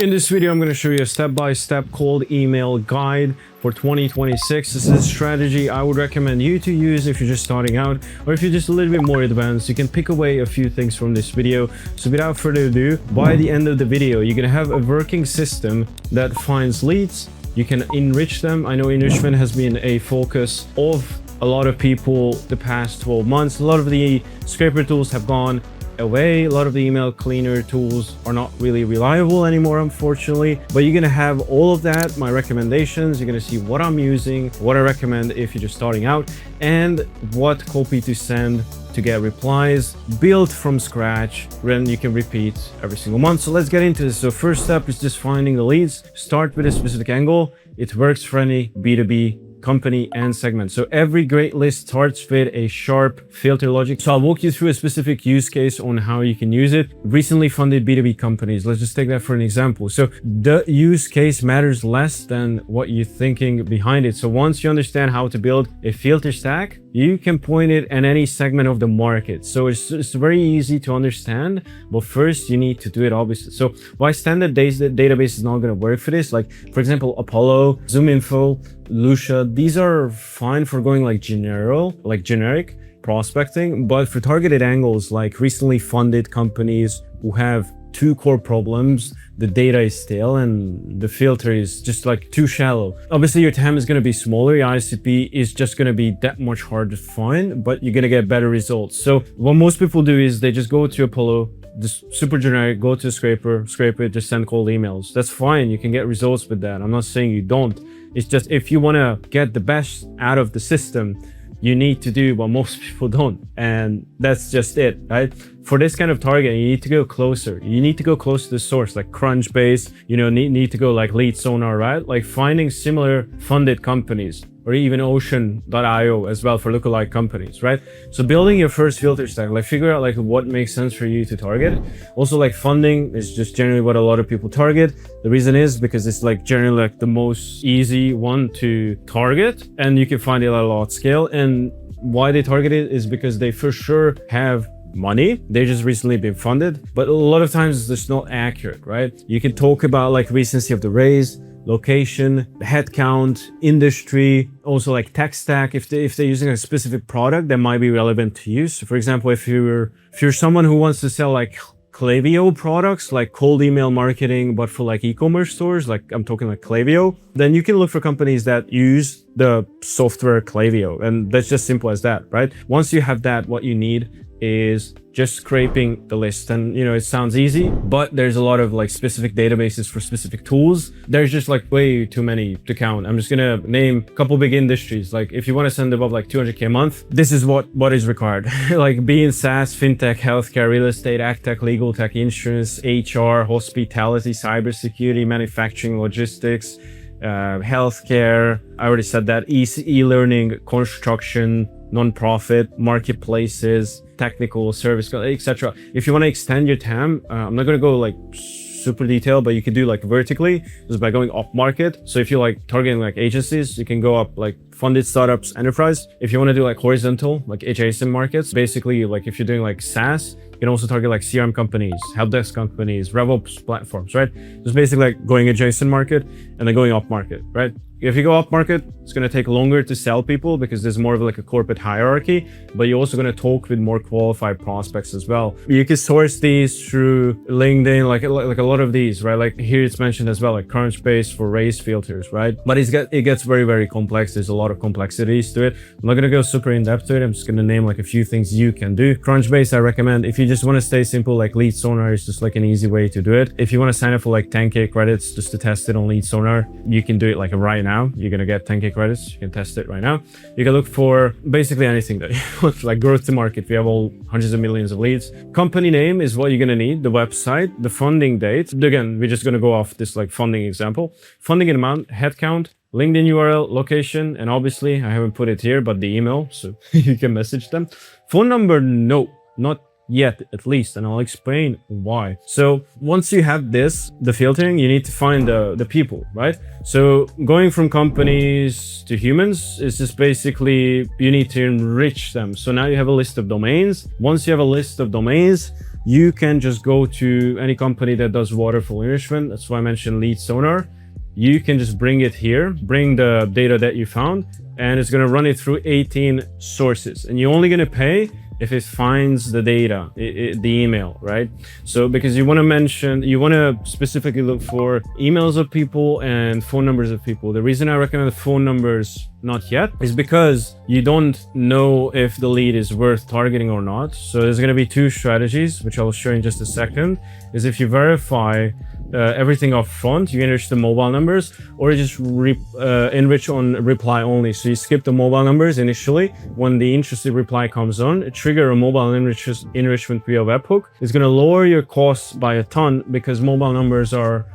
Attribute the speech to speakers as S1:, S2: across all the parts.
S1: In this video, I'm going to show you a step-by-step cold email guide for 2026. This is a strategy I would recommend you to use if you're just starting out, or if you're just a little bit more advanced. You can pick away a few things from this video. So without further ado, by the end of the video, you're going to have a working system that finds leads. You can enrich them. I know enrichment has been a focus of a lot of people the past 12 months. A lot of the scraper tools have gone away. A lot of the email cleaner tools are not really reliable anymore, unfortunately, but you're going to have all of that, my recommendations. You're going to see what I'm using, what I recommend if you're just starting out, and what copy to send to get replies built from scratch, then you can repeat every single month. So let's get into this. So first step is just finding the leads. Start with a specific angle. It works for any B2B company and segment. So every great list starts with a sharp filter logic. So I'll walk you through a specific use case on how you can use it. Recently funded B2B companies, let's just take that for an example. So the use case matters less than what you're thinking behind it. So once you understand how to build a filter stack, you can point it at any segment of the market. So it's very easy to understand, but first you need to do it obviously. So why standard database is not going to work for this? Like for example, Apollo, ZoomInfo, Lucia, these are fine for going like generic prospecting, but for targeted angles like recently funded companies who have two core problems, the data is stale and the filter is just like too shallow. Obviously your TAM is going to be smaller, your ICP is just going to be that much harder to find, but you're going to get better results. So what most people do is they just go to Apollo, just super generic, go to scraper, scrape it, just send cold emails. That's fine, you can get results with that. I'm not saying you don't. It's just if you want to get the best out of the system, you need to do what most people don't, and that's just it, right? For this kind of target, you need to go closer. You need to go close to the source, like Crunchbase, you know, need to go like Lead Sonar, right? Like finding similar funded companies, or even Ocean.io as well for lookalike companies, right? So building your first filter stack, like figure out like what makes sense for you to target. Also like funding is just generally what a lot of people target. The reason is because it's like generally like the most easy one to target, and you can find it at a large scale. And why they target it is because they for sure have money. They just recently been funded, but a lot of times it's just not accurate, right? You can talk about like recency of the raise, location, headcount, industry, also like tech stack. If they're using a specific product that might be relevant to you. So for example, if you're someone who wants to sell like Klaviyo products, like cold email marketing, but for like e-commerce stores, like I'm talking like Klaviyo, then you can look for companies that use the software Klaviyo, and that's just simple as that, right? Once you have that, what you need is just scraping the list. And you know, it sounds easy, but there's a lot of like specific databases for specific tools. There's just like way too many to count. I'm just gonna name a couple big industries. Like if you want to send above like 200K a month, this is what is required. Like being SaaS, fintech, healthcare, real estate, ag tech, legal tech, insurance, HR, hospitality, cybersecurity, manufacturing, logistics, healthcare. I already said that. E-learning, construction, non-profit, marketplaces, technical service, etc. If you want to extend your TAM, I'm not going to go like super detailed, but you can do like vertically just by going up market. So if you're like targeting like agencies, you can go up like funded startups, enterprise. If you want to do like horizontal, like adjacent markets, basically like if you're doing like SaaS, you can also target like CRM companies, help desk companies, RevOps platforms, right? Just basically like going adjacent market and then going up market, right? If you go up market, it's going to take longer to sell people because there's more of like a corporate hierarchy, but you're also going to talk with more qualified prospects as well. You can source these through LinkedIn, like a lot of these, right? Like here it's mentioned as well, like Crunchbase for raise filters, right? But it gets very, very complex. There's a lot of complexities to it. I'm not going to go super in depth to it. I'm just going to name like a few things you can do. Crunchbase, I recommend. If you just want to stay simple, like Lead Sonar is just like an easy way to do it. If you want to sign up for like 10K credits just to test it on Lead Sonar, you can do it like right now. You're going to get 10K credits. You can test it right now. You can look for basically anything that you want, like growth to market. We have all hundreds of millions of leads. Company name is what you're going to need. The website, the funding date. Again, we're just going to go off this like funding example. Funding amount, headcount, LinkedIn URL, location, and obviously I haven't put it here, but the email, so you can message them. Phone number, no, not yet at least, and I'll explain why. So once you have this, the filtering, you need to find the people, right? So going from companies to humans is just basically you need to enrich them. So now you have a list of domains. Once you have a list of domains, you can just go to any company that does waterfall enrichment. That's why I mentioned lead sonar. You can just bring it here, bring the data that you found, and it's going to run it through 18 sources. And you're only going to pay if it finds the data, the email, right? So because you want to specifically look for emails of people and phone numbers of people. The reason I recommend the phone numbers not yet is because you don't know if the lead is worth targeting or not. So there's going to be two strategies, which I'll show you in just a second. Is if you verify everything up front, you enrich the mobile numbers, or you just enrich on reply only. So you skip the mobile numbers initially. When the interested reply comes on, trigger a mobile enrichment via webhook. It's going to lower your costs by a ton because mobile numbers are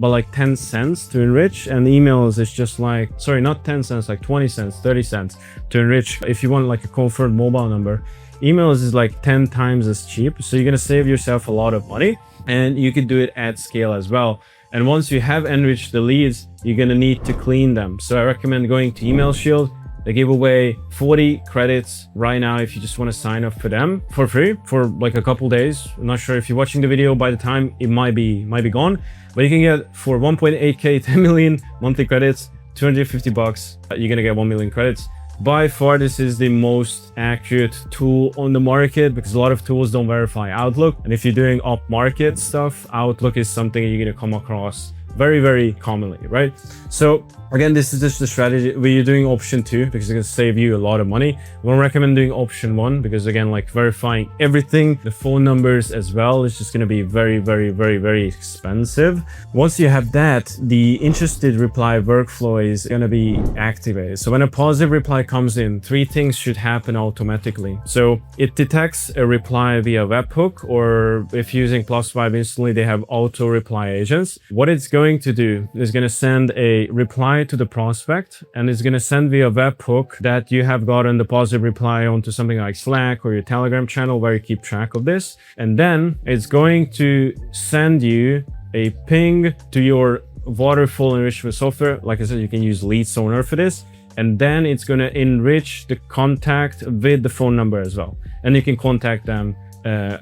S1: by like 10 cents to enrich, and emails is just like, sorry, not 10 cents, like 20 cents, 30 cents to enrich. If you want like a confirmed mobile number, emails is like 10 times as cheap. So you're going to save yourself a lot of money. And you can do it at scale as well. And once you have enriched the leads, you're going to need to clean them. So I recommend going to Email Shield. They give away 40 credits right now if you just want to sign up for them for free for like a couple days. I'm not sure if you're watching the video by the time it might be gone, but you can get for 1.8k 10 million monthly credits, 250 bucks. You're going to get 1 million credits. By far, this is the most accurate tool on the market because a lot of tools don't verify Outlook. And if you're doing up-market stuff, Outlook is something you're going to come across very, very commonly, right? So again, this is just the strategy where you're doing option 2 because it's going to save you a lot of money. I won't recommend doing option 1 because again, like verifying everything, the phone numbers as well, is just going to be very, very, very, very expensive. Once you have that, the interested reply workflow is going to be activated. So when a positive reply comes in, 3 things should happen automatically. So it detects a reply via webhook, or if using +5 instantly, they have auto reply agents. What it's going to do is going to send a reply to the prospect, and it's going to send via webhook that you have gotten the positive reply onto something like Slack or your Telegram channel where you keep track of this. And then it's going to send you a ping to your Waterfall enrichment software. Like I said, you can use lead sonar for this. And then it's going to enrich the contact with the phone number as well. And you can contact them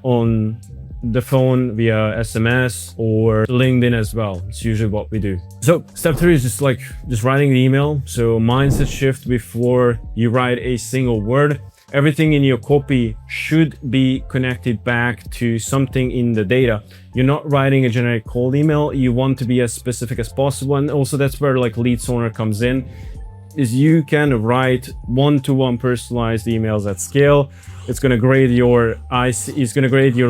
S1: on the phone via SMS or LinkedIn as well. It's usually what we do. So step 3 is just writing the email. So mindset shift before you write a single word. Everything in your copy should be connected back to something in the data. You're not writing a generic cold email. You want to be as specific as possible. And also that's where like lead sonar comes in, is you can write one-to-one personalized emails at scale. It's going to grade your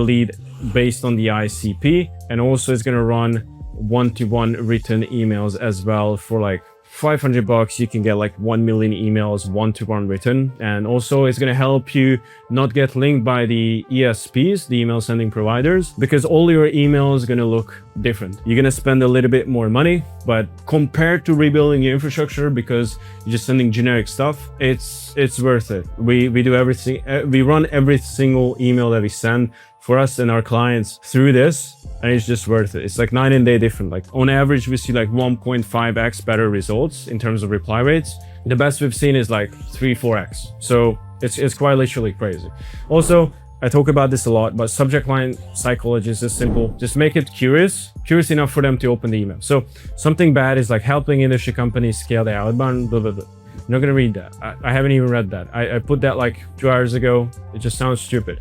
S1: lead based on the ICP, and also it's going to run one-to-one written emails as well. For like 500 bucks, you can get like 1 million emails one-to-one written. And also it's going to help you not get linked by the ESPs, the email sending providers, because all your emails are going to look different. You're going to spend a little bit more money, but compared to rebuilding your infrastructure because you're just sending generic stuff, it's worth it. We do everything. We run every single email that we send for us and our clients through this, and it's just worth it. It's like night and day different. Like on average, we see like 1.5x better results in terms of reply rates. The best we've seen is like 3-4x. So it's quite literally crazy. Also, I talk about this a lot, but subject line psychology is just simple. Just make it curious enough for them to open the email. So something bad is like helping industry companies scale their outbound, blah, blah, blah. I'm not gonna read that. I haven't even read that. I put that like 2 hours ago. It just sounds stupid.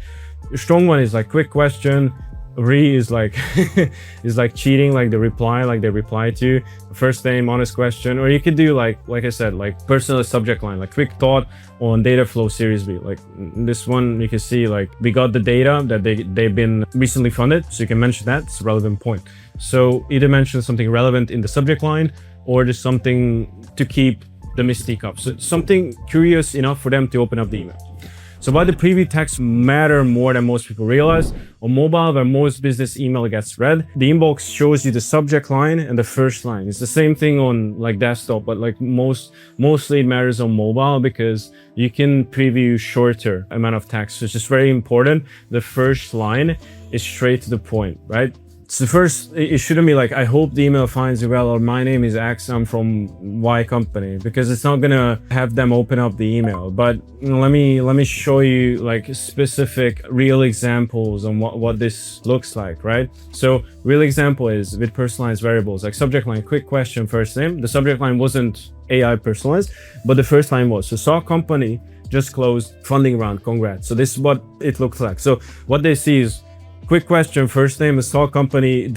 S1: A strong one is like quick question. Is like is like cheating, like the reply, like they reply to first name, honest question. Or you could do like I said, like personal subject line, like quick thought on data flow series B. Like this one, you can see like we got the data that they've been recently funded, so you can mention that. It's a relevant point. So either mention something relevant in the subject line or just something to keep the mystique up. So something curious enough for them to open up the email. So why the preview text matter more than most people realize. On mobile, where most business email gets read, the inbox shows you the subject line and the first line. It's the same thing on like desktop, but like mostly it matters on mobile because you can preview shorter amount of text. So it's just very important. The first line is straight to the point, right? So first, it shouldn't be like, I hope the email finds you well, or my name is X, I'm from Y company, because it's not gonna have them open up the email. But let me show you like specific real examples on what this looks like, right? So real example is with personalized variables, like subject line, quick question, first name. The subject line wasn't AI personalized, but the first line was. So saw company just closed funding round, congrats. So this is what it looks like. So what they see is quick question, first name, is saw company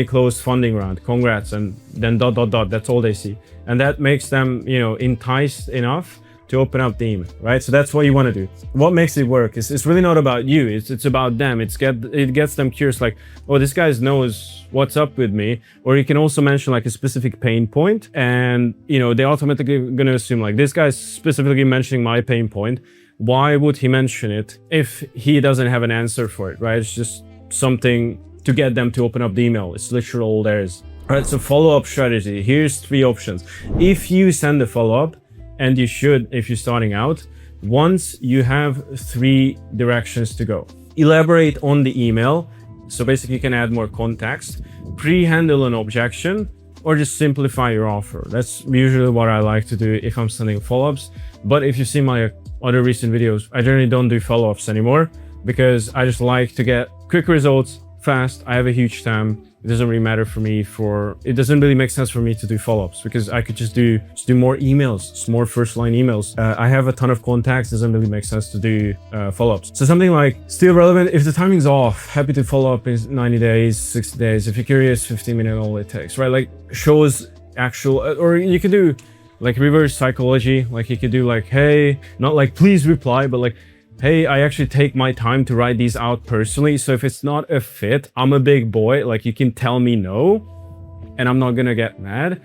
S1: closed funding round, congrats, and then ... That's all they see, and that makes them, you know, enticed enough to open up the email, right? So that's what you want to do. What makes it work is it's really not about you, it's about them. It gets them curious, like, oh, this guy knows what's up with me. Or you can also mention like a specific pain point, and you know, they automatically gonna assume like, this guy's specifically mentioning my pain point, why would he mention it if he doesn't have an answer for it, right? It's just something to get them to open up the email. It's literally all there is. All right, so follow-up strategy. Here's 3 options. If you send a follow-up, and you should if you're starting out, once you have 3 directions to go. Elaborate on the email. So basically you can add more context, pre-handle an objection, or just simplify your offer. That's usually what I like to do if I'm sending follow-ups. But if you see my other recent videos, I generally don't do follow-ups anymore, because I just like to get quick results fast. I have a huge TAM. It doesn't really matter for me it doesn't really make sense for me to do follow-ups, because I could just do more emails, more first-line emails. I have a ton of contacts. It doesn't really make sense to do follow-ups. So something like, still relevant, if the timing's off, happy to follow up in 90 days, 60 days. If you're curious, 15 minutes, all it takes, right? Like, shows actual, or you could do like reverse psychology. Like you could do like, hey, not like please reply, but like, hey, I actually take my time to write these out personally. So if it's not a fit, I'm a big boy. Like you can tell me no, and I'm not gonna get mad.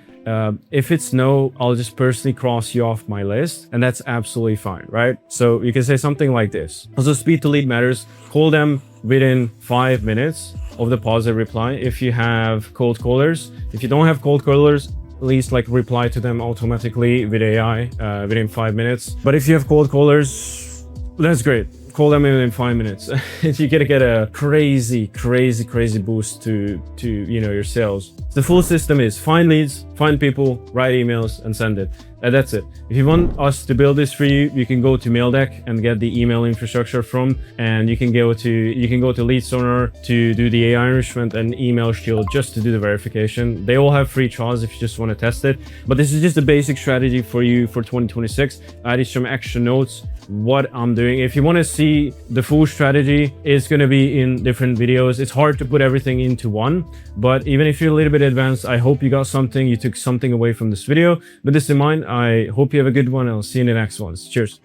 S1: If it's no, I'll just personally cross you off my list, and that's absolutely fine, right? So you can say something like this. Also, speed to lead matters. Call them within 5 minutes of the positive reply. If you have cold callers, if you don't have cold callers, at least like reply to them automatically with AI within 5 minutes. But if you have cold callers, that's great. Call them in 5 minutes. You're gonna get a crazy boost to you know, your sales. The full system is find leads, find people, write emails, and send it. And that's it. If you want us to build this for you, you can go to MailDeck and get the email infrastructure from, and you can go to Lead Sonar to do the AI enrichment, and Email Shield just to do the verification. They all have free trials if you just want to test it. But this is just a basic strategy for you for 2026. I added some extra notes what I'm doing. If you want to see the full strategy, it's going to be in different videos. It's hard to put everything into one, but even if you're a little bit advanced, I hope you got something, you took something away from this video. With this in mind, I hope you have a good one, and I'll see you in the next ones. Cheers.